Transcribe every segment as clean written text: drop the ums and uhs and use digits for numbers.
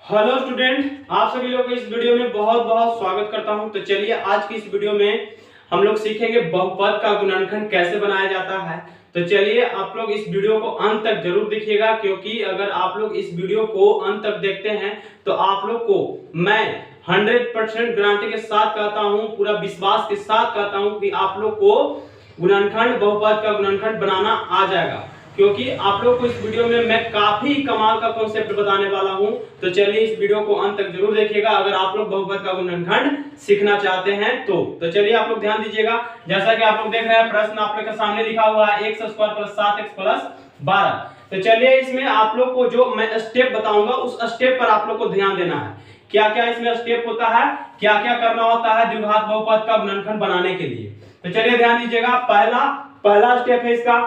Hello student, आप सभी लोगों को इस वीडियो में बहुत बहुत स्वागत करता हूं। तो चलिए आज की इस वीडियो में हम लोग सीखेंगे बहुपद का गुणनखंड कैसे बनाया जाता है। तो चलिए आप लोग इस वीडियो को अंत तक जरूर देखिएगा, क्योंकि अगर आप लोग इस वीडियो को अंत तक देखते हैं तो आप लोग को मैं 100% गारंटी के साथ कहता हूं, पूरा विश्वास के साथ कहता हूं कि आप लोग को गुणनखंड बहुपद का गुणनखंड बनाना आ जाएगा, क्योंकि आप लोग को इस वीडियो में मैं काफी कमाल का कॉन्सेप्ट बताने वाला हूं। तो चलिए इस वीडियो को अंत तक जरूर देखिएगा अगर आप लोग बहुपद का गुणनखंड सीखना चाहते हैं तो चलिए आप लोग ध्यान दीजिएगा। जैसा कि आप लोग देख रहे हैं प्रश्न आप लोग के सामने लिखा हुआ है x² + 7x + 12। तो चलिए इसमें आप लोग को जो मैं स्टेप बताऊंगा उस स्टेप पर आप लोग को ध्यान देना है। क्या क्या इसमें स्टेप होता है, क्या क्या करना होता है द्विघात बहुपद का गुणनखंड बनाने के लिए। तो चलिए ध्यान दीजिएगा। पहला स्टेप है इसका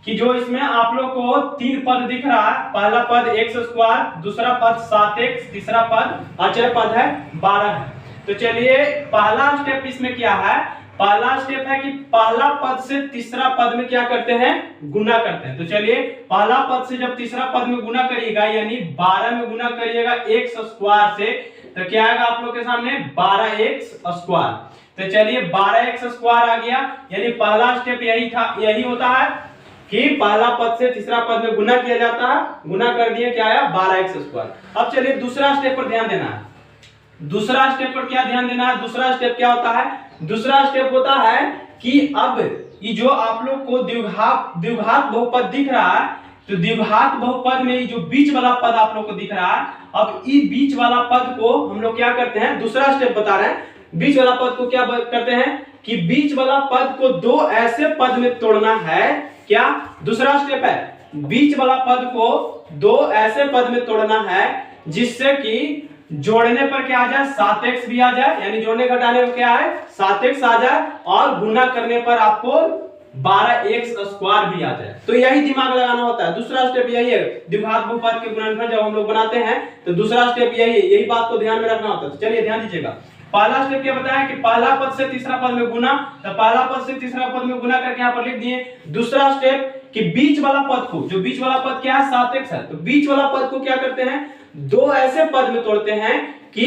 कि जो इसमें आप लोग को तीन पद दिख रहा है। पहला पद x², दूसरा पद 7x, तीसरा पद अचर पद है 12 है। तो चलिए पहला स्टेप इसमें क्या है, पहला स्टेप है कि पहला पद से तीसरा पद में क्या करते हैं, गुना करते हैं। तो चलिए पहला पद से जब तीसरा पद में गुना करिएगा, यानी 12 में गुना करिएगा x² से, तो क्या आएगा आप लोग के सामने 12x²। तो चलिए 12x² आ गया, यानी पहला स्टेप यही होता है कि पहला पद से तीसरा पद में गुना किया जाता है। गुना कर दिए, क्या आया 12x²। अब चलिए दूसरा स्टेप पर ध्यान देना है। दूसरा स्टेप पर क्या ध्यान देना है, दूसरा स्टेप क्या होता है, दूसरा स्टेप होता है कि अब ये जो आप लोग को द्विघात बहुपद दिख रहा है, तो द्विघात बहुपद में ये जो बीच वाला पद आप लोग को दिख रहा है, अब इस बीच वाला पद को हम लोग क्या करते हैं, दूसरा स्टेप बता रहे हैं। बीच वाला पद को क्या करते हैं कि बीच वाला पद को दो ऐसे पद में तोड़ना है। क्या दूसरा स्टेप है, बीच वाला पद को दो ऐसे पद में तोड़ना है जिससे कि जोड़ने पर क्या आ जाए, 7x भी आ जाए, यानी जोड़ने घटाने में क्या है 7x आ जाए, और गुना करने पर आपको 12x² भी आ जाए। तो यही दिमाग लगाना होता है। दूसरा स्टेप यही है, द्विघात बहुपद के गुणनखंड जब हम लोग बनाते हैं तो दूसरा स्टेप यही है, यही बात को ध्यान में रखना होता है। तो चलिए ध्यान दीजिएगा। पहला स्टेप क्या बताया कि पहला पद से तीसरा पद में गुना, तो पहला पद से तीसरा पद में गुना करके यहां पर लिख दिए। दूसरा स्टेप कि बीच वाला पद को, जो बीच वाला पद क्या है 7x है, तो बीच वाला पद को क्या करते हैं, दो ऐसे पद में तोड़ते हैं कि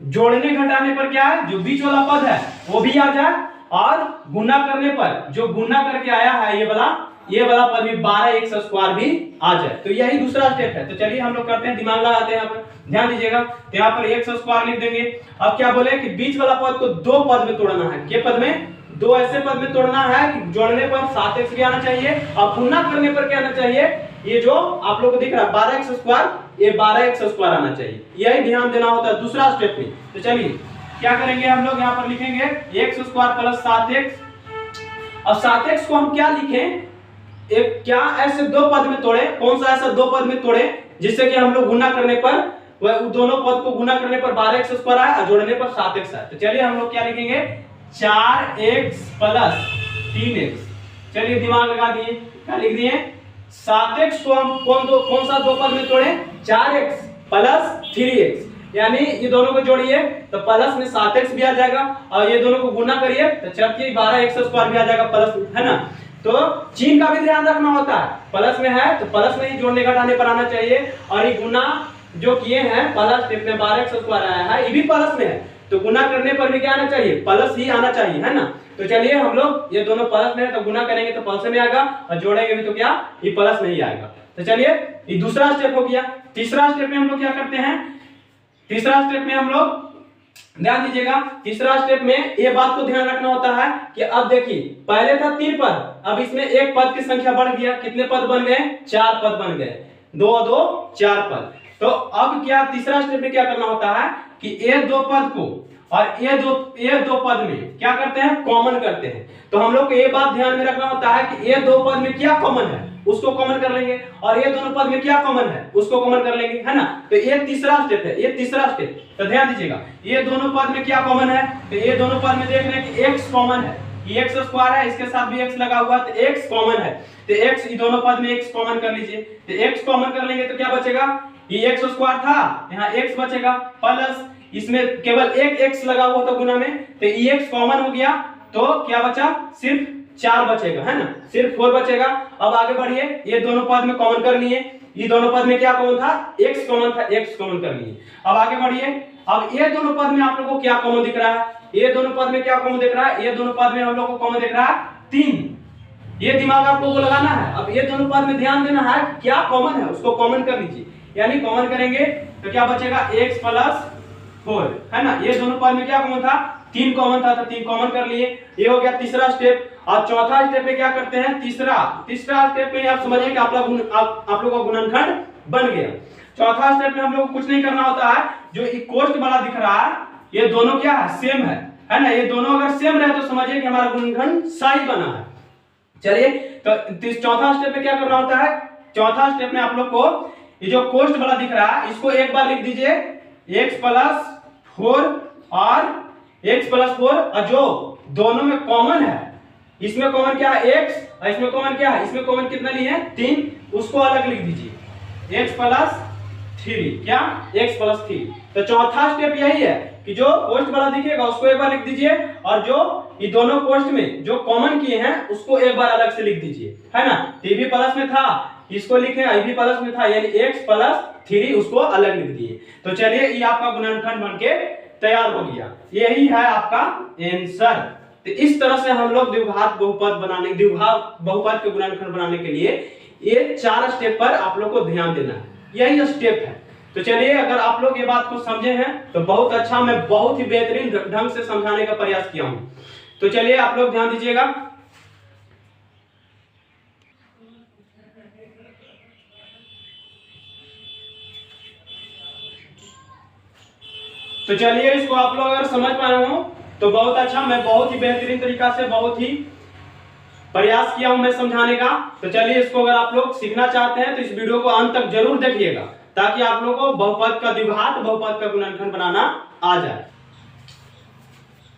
जोड़ने घटाने पर क्या है, जो बीच वाला पद है वो भी आ जाए, और गुना करने पर जो गुना करके आया है ये वाला पद भी 12x² भी आ जाए। तो यही दूसरा स्टेप है। तो चलिए हम लोग करते हैं, दिमाग लगाते हैं। यहाँ पर ध्यान दीजिएगा। तो यहाँ पर x² लिख देंगे। अब क्या बोले कि बीच वाला पद को दो पद में तोड़ना है। के पद में, दो ऐसे पद में तोड़ना है कि जोड़ने पर 7x भी आना चाहिए और गुना करने पर क्या आना चाहिए, ये जो आप लोग को दिख रहा है 12x², ये 12x² आना चाहिए। यही ध्यान देना होता है दूसरा स्टेप में। तो चलिए क्या करेंगे, हम लोग यहाँ पर लिखेंगे x² + 7x। अब 7x को हम क्या लिखें, एक क्या ऐसे दो पद में तोड़े, कौन सा ऐसा दो पद में तोड़े जिससे कि हम लोग गुना करने पर वह दोनों पद को गुना करने पर 12x² आए और जोड़ने पर 7x आए। तो चलिए हम लोग क्या लिखेंगे, 4x + 3x। चलिए दिमाग लगा दिए, क्या लिख दिए, 7x को हम कौन सा दो पद में तोड़े, 4x + 3x, यानी ये दोनों को जोड़िए तो प्लस में 7x भी आ जाएगा, और ये दोनों को गुना करिए तो चलिए 12x² भी आ जाएगा प्लस, है ना। तो चिन्ह का भी ध्यान रखना होता है, प्लस में है तो प्लस में ही जोड़ने घटाने पर आना चाहिए, और ये गुना जो किए हैं प्लस स्टेप में 12x² आया है, ये भी प्लस में है, तो गुना करने पर भी क्या आना चाहिए, प्लस ही आना चाहिए, है ना। तो चलिए हम लोग ये दोनों प्लस में है तो गुना करेंगे तो प्लस में आएगा, और जोड़ेंगे भी तो क्या ये प्लस में ही आएगा। तो चलिए ये दूसरा स्टेप हो गया। तीसरा स्टेप में हम लोग क्या करते हैं, तीसरा स्टेप में हम लोग ध्यान दीजिएगा। तीसरा स्टेप में ये बात को ध्यान रखना होता है कि अब देखिए पहले था 3 पद, अब इसमें एक पद की संख्या बढ़ गया, कितने पद बन गए, 4 पद बन गए, 2 2 4 पद। तो अब क्या तीसरा स्टेप में क्या करना होता है कि ये दो पद को और ये दो पद में क्या करते हैं, कॉमन करते हैं। तो हम लोग को ये बात ध्यान में रखना होता है कि ये दो पद में क्या कॉमन है उसको कॉमन कर लेंगे, और ये दोनों पद में क्या कॉमन है उसको कॉमन कर लेंगे, है ना। तो ये तीसरा स्टेप है, ये तीसरा स्टेप। तो ध्यान दीजिएगा, ये दोनों पद में क्या कॉमन है, तो ये दोनों पद में देख रहे हैं कि x कॉमन है, ये x² है, इसके साथ भी x लगा हुआ, तो x कॉमन है, तो x ये दोनों पद में x कॉमन कर लीजिए। तो x कॉमन कर लेंगे तो क्या बचेगा, ये x² था, यहाँ x बचेगा, प्लस इसमें केवल एक x लगा हुआ था गुना में, तो ये x कॉमन हो गया, तो क्या बचा, सिर्फ 4 बचेगा, है ना, सिर्फ 4 बचेगा। अब आगे बढ़िए, ये दोनों पद में कॉमन कर लिए, ये दोनों पद में क्या कॉमन था, x कॉमन था, x कॉमन कर लिए। अब आगे बढ़िए, अब ये दोनों पद में आप लोगों को क्या कॉमन दिख रहा है, ये दोनों पद में क्या कॉमन दिख रहा है, ये दोनों पद में हम लोग को कॉमन दिख रहा है 3। ये दिमाग आप लोगों को लगाना है। अब ये दोनों पद में ध्यान देना है क्या कॉमन है, उसको कॉमन कर लीजिए, यानी कॉमन करेंगे तो क्या बचेगा x प्लस 4, है ना। ये दोनों पद में क्या कॉमन था, 3 कॉमन था, तो 3 कॉमन कर लिए। ये हो गया तीसरा स्टेप। अब चौथा स्टेप में क्या करते हैं, तीसरा स्टेप में आप समझिए कि आप लोग का गुणनखंड बन गया। चौथा स्टेप में हम लोग कुछ नहीं करना होता है, जो इक्वल वाला दिख रहा है ये दोनों क्या है, सेम है ना। ये दोनों अगर सेम रहे तो समझिए कि हमारा गुणनखंड सही बना है। चलिए तो चौथा स्टेप में क्या करना होता है, चौथा स्टेप में आप लोग को ये जो कोष्ट वाला दिख रहा है इसको एक बार लिख दीजिए x प्लस 4 और x प्लस 4, और जो दोनों में कॉमन है, इसमें कॉमन क्या है x और इसमें कॉमन क्या है, इसमें कॉमन कितना लिए हैं 3, उसको अलग लिख दीजिए x प्लस 3, क्या x प्लस 3। तो चौथा स्टेप यही है कि जो कोष्ट वाला दिखेगा उसको एक बार लिख दीजिए, और जो ये दोनों कोष्ट में जो कॉमन किए हैं उसको एक बार अलग से लिख दीजिए, है ना। तो भी प्लस में था, इसको लिखे आई भी प्लस में था, यानी x प्लस 3 उसको अलग लिख दिए। तो चलिए ये आपका गुणनखंड बनके तैयार हो गया, यही है आपका आंसर। तो इस तरह से हम लोग द्विघात बहुपद बनाने, द्विघात बहुपद के गुणनखंड बनाने के लिए ये 4 स्टेप पर आप लोग को ध्यान देना है, यही स्टेप है। तो चलिए अगर आप लोग ये बात को समझे हैं तो बहुत अच्छा, मैं बहुत ही बेहतरीन ढंग से समझाने का प्रयास किया हूं। तो चलिए आप लोग ध्यान दीजिएगा। तो चलिए इसको आप लोग अगर समझ पाए हो तो बहुत अच्छा, मैं बहुत ही बेहतरीन तरीका से बहुत ही प्रयास किया हूं मैं समझाने का। तो चलिए इसको अगर आप लोग सीखना चाहते हैं तो इस वीडियो को अंत तक जरूर देखिएगा, ताकि आप लोगों को बहुपद का द्विघात बहुपद का गुणनखंड बनाना आ जाए।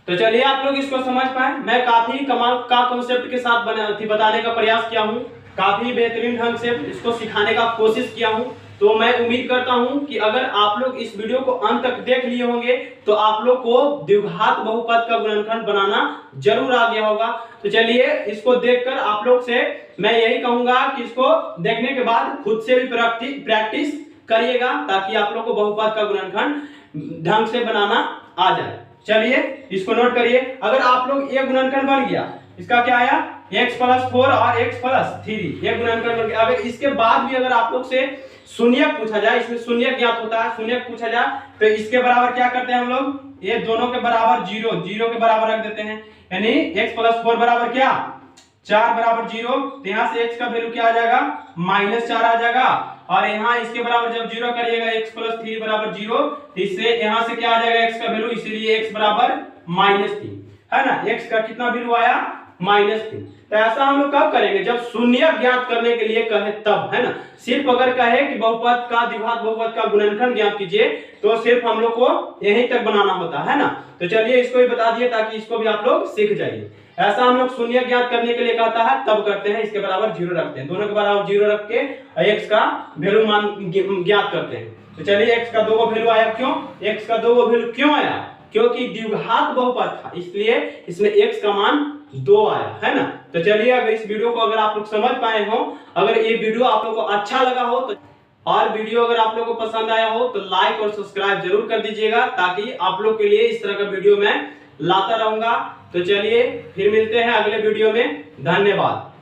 तो चलिए आप लोग इसको समझ पाए, मैं काफी कमाल का कॉन्सेप्ट के साथ बताने का प्रयास किया हूं, काफी बेहतरीन ढंग से इसको सिखाने का कोशिश किया हूं। तो मैं उम्मीद करता हूं कि अगर आप लोग इस वीडियो को अंत तक देख लिए होंगे तो आप लोग को द्विघात बहुपद का गुणनखंड बनाना जरूर आ गया होगा। तो चलिए इसको देखकर आप लोग से मैं यही कहूंगा कि इसको देखने के बाद खुद से भी प्रैक्टिस करिएगा, ताकि आप लोग को बहुपद का गुणनखंड ढंग से बनाना आ जाए। चलिए इसको नोट करिए, अगर आप लोग ये गुणनखंड बन गया, इसका क्या आया x प्लस 4 और x प्लस 3, ये गुणनखंड बन गया। अगर इसके बाद भी अगर आप लोग से शून्यक पूछा जाए, इसमें शून्यक ज्ञात होता है, शून्यक पूछा जाए तो इसके बराबर क्या करते हैं हम लोग, ये दोनों के बराबर 0 के बराबर रख देते हैं, यानी x प्लस 4 बराबर क्या 4 बराबर 0। तो यहाँ से x का वैल्यू क्या आ जाएगा -4 आ जाएगा, और यहाँ इसके बराबर जब 0 करिएगा x प्लस 3 बराबर 0, इससे यहाँ से क्या आ जाएगा x का वैल्यू, इसीलिए x बराबर -3, है ना। x का कितना वैल्यू आया -3। तो ऐसा हम लोग कब करेंगे, जब शून्य ज्ञात करने के लिए कहे तब, है ना। सिर्फ अगर कहे कि बहुपद का द्विघात बहुपद का गुणनखंड ज्ञात कीजिए तो सिर्फ हम लोग को यहीं तक बनाना होता है ना। तो चलिए इसको भी बता दिए ताकि इसको भी आप लोग सीख जाइए। ऐसा हम लोग शून्य ज्ञात करने के लिए कहता है तब करते हैं, इसके बराबर 0 रखते हैं, दोनों के बराबर 0 रख के x का वैल्यू मान ज्ञात करते हैं। तो चलिए x का 2 वैल्यू आया, क्यों x का 2 वैल्यू क्यों आया, क्योंकि द्विघात बहुपद था, इसलिए इसमें x का मान 2 आया, है ना। तो चलिए अगर इस वीडियो को अगर आप लोग समझ पाए हो, अगर ये वीडियो आप लोग को अच्छा लगा हो तो, और वीडियो अगर आप लोग को पसंद आया हो तो लाइक और सब्सक्राइब जरूर कर दीजिएगा, ताकि आप लोग के लिए इस तरह का वीडियो मैं लाता रहूंगा। तो चलिए फिर मिलते हैं अगले वीडियो में, धन्यवाद।